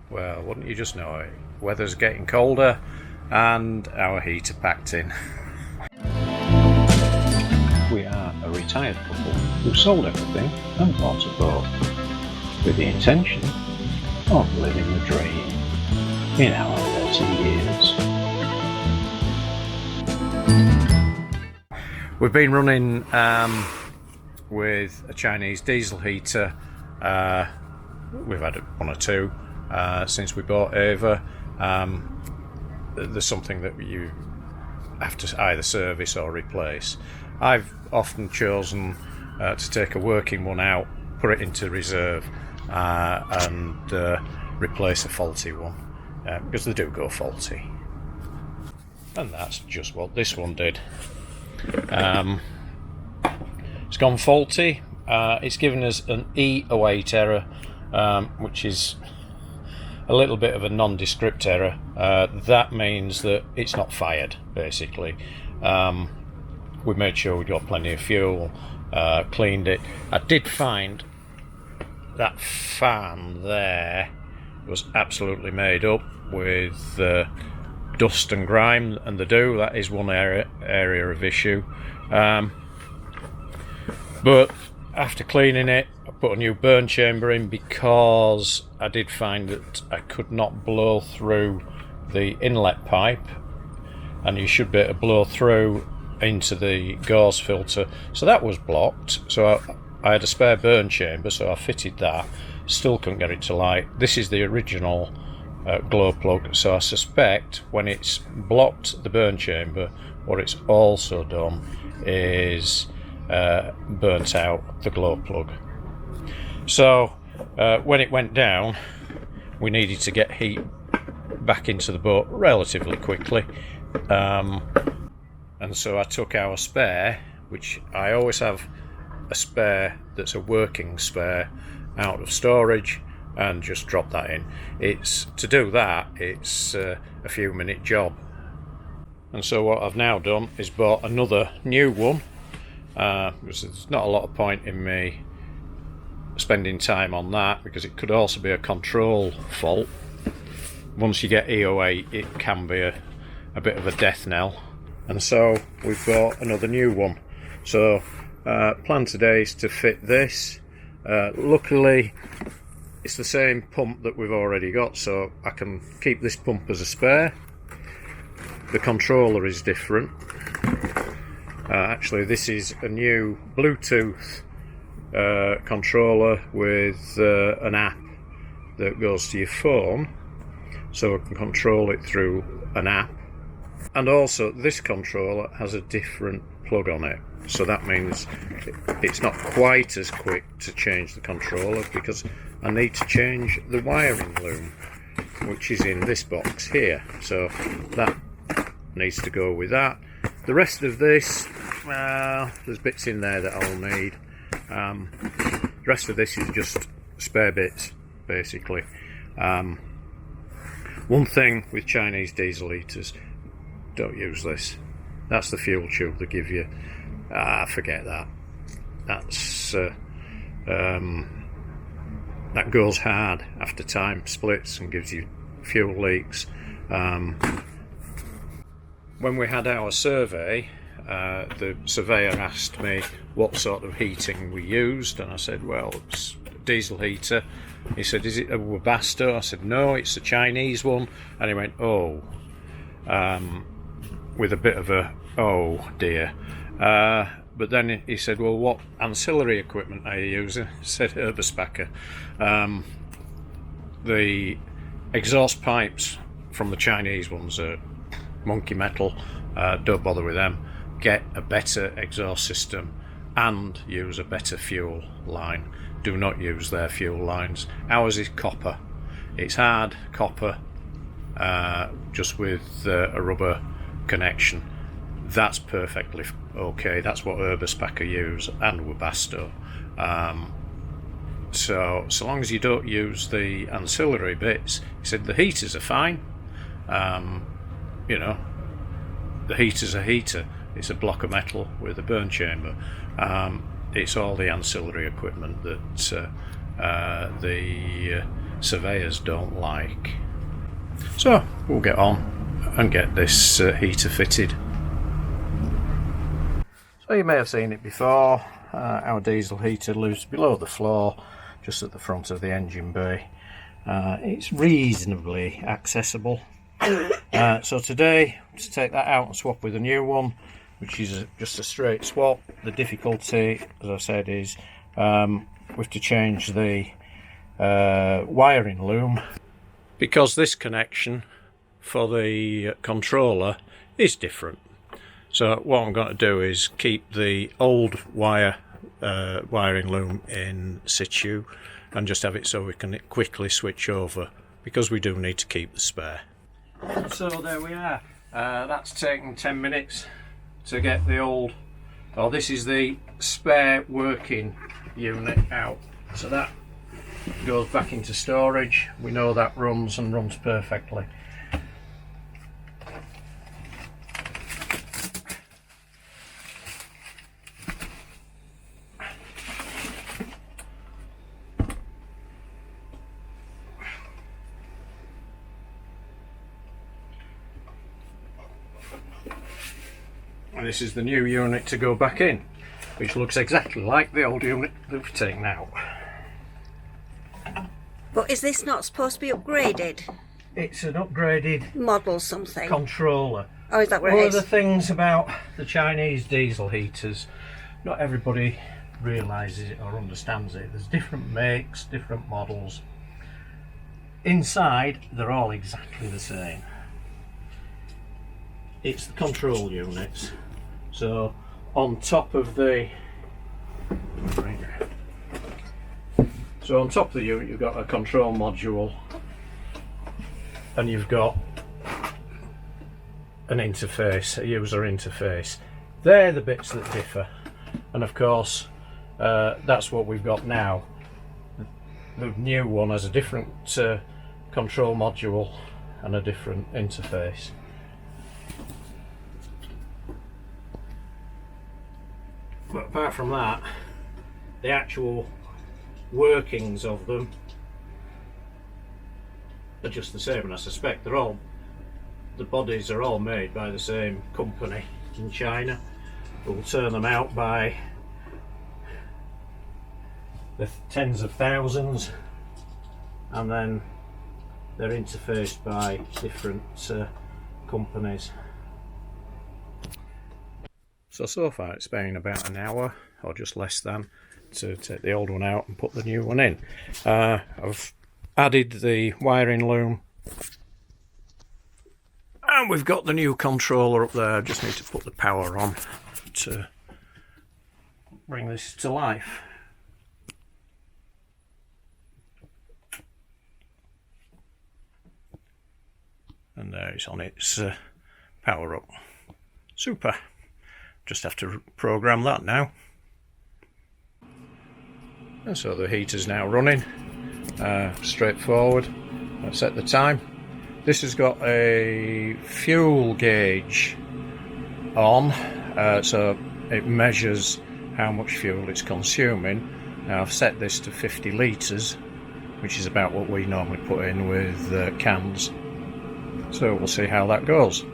Well, wouldn't you just know it? Weather's getting colder and our heater packed in. We are a retired couple who sold everything and bought a boat with the intention of living the dream in our later years. We've been running with a Chinese diesel heater. We've had one or two since we bought Ava. There's something that you have to either service or replace. I've often chosen to take a working one out, put it into reserve, and replace a faulty one, because they do go faulty. And that's just what this one did. It's gone faulty. It's given us an E08 error, which is a little bit of a nondescript error. That means that it's not fired, basically. We made sure we got plenty of fuel, cleaned it. I did find that fan there was absolutely made up with dust and grime, and that is one area of issue. But after cleaning it, I put a new burn chamber in because I did find that I could not blow through the inlet pipe, and you should be able to blow through into the gauze filter, so that was blocked. So I had a spare burn chamber, so I fitted that. Still couldn't get it to light. This is the original glow plug, so I suspect when it's blocked the burn chamber, what it's also done is burnt out the glow plug. So when it went down, we needed to get heat back into the boat relatively quickly, and so I took our spare, which I always have a spare that's a working spare, out of storage, and just drop that in. To do that, it's a few minute job. And so what I've now done is bought another new one, because there's not a lot of point in me spending time on that, because it could also be a control fault. Once you get E08, it can be a bit of a death knell. And so we've bought another new one. So plan today is to fit this. Luckily it's the same pump that we've already got, so I can keep this pump as a spare. The controller is different. Actually, this is a new Bluetooth controller with an app that goes to your phone, so I can control it through an app. And also this controller has a different plug on it, so that means it's not quite as quick to change the controller, because I need to change the wiring loom, which is in this box here, so that needs to go with that. The rest of this, well, there's bits in there that I'll need. The rest of this is just spare bits, basically. One thing with Chinese diesel heaters, don't use this. That's the fuel tube they give you. Forget that. That goes hard after time splits and gives you fuel leaks. When we had our survey, the surveyor asked me what sort of heating we used, and I said, well, it's a diesel heater. He said, is it a Webasto? I said, no, it's a Chinese one. And he went, oh, with a bit of a, oh dear. But then he said, well, what ancillary equipment are you using? I said, Herbespacker. The exhaust pipes from the Chinese ones are monkey metal. Don't bother with them. Get a better exhaust system and use a better fuel line. Do not use their fuel lines. Ours is copper. It's hard copper, just with a rubber connection. That's perfectly okay. That's what Herbespacker use, and Webasto. So long as you don't use the ancillary bits. He said the heaters are fine. You know, the heater's a heater. It's a block of metal with a burn chamber. It's all the ancillary equipment that the surveyors don't like. So we'll get on and get this heater fitted. So you may have seen it before. Our diesel heater lives below the floor, just at the front of the engine bay. It's reasonably accessible. So today, to take that out and swap with a new one, which is just a straight swap. The difficulty, as I said, is we have to change the wiring loom, because this connection for the controller is different. So what I'm going to do is keep the old wiring loom in situ and just have it so we can quickly switch over, because we do need to keep the spare. So there we are. That's taken 10 minutes to get the old, this is the spare working unit out. So that goes back into storage. We know that runs and runs perfectly. And this is the new unit to go back in, which looks exactly like the old unit that we've taken out. But is this not supposed to be upgraded? It's an upgraded model something. Controller. Oh, is that what One it of is? the things about the Chinese diesel heaters, not everybody realises it or understands it. There's different makes, different models. Inside, they're all exactly the same. It's the control units. So on top of the unit, you've got a control module, and you've got an interface, a user interface. They're the bits that differ, and of course that's what we've got now. The new one has a different control module and a different interface. But apart from that, the actual workings of them are just the same, and I suspect the bodies are all made by the same company in China. We'll turn them out by the tens of thousands, and then they're interfaced by different companies. So far it's been about an hour, or just less than, to take the old one out and put the new one in. I've added the wiring loom, and we've got the new controller up there. I just need to put the power on to bring this to life. And there it's on its power up. Super. Just have to program that now. And so the heater's now running. Straightforward. I've set the time. This has got a fuel gauge on, so it measures how much fuel it's consuming. Now I've set this to 50 litres, which is about what we normally put in with cans. So we'll see how that goes.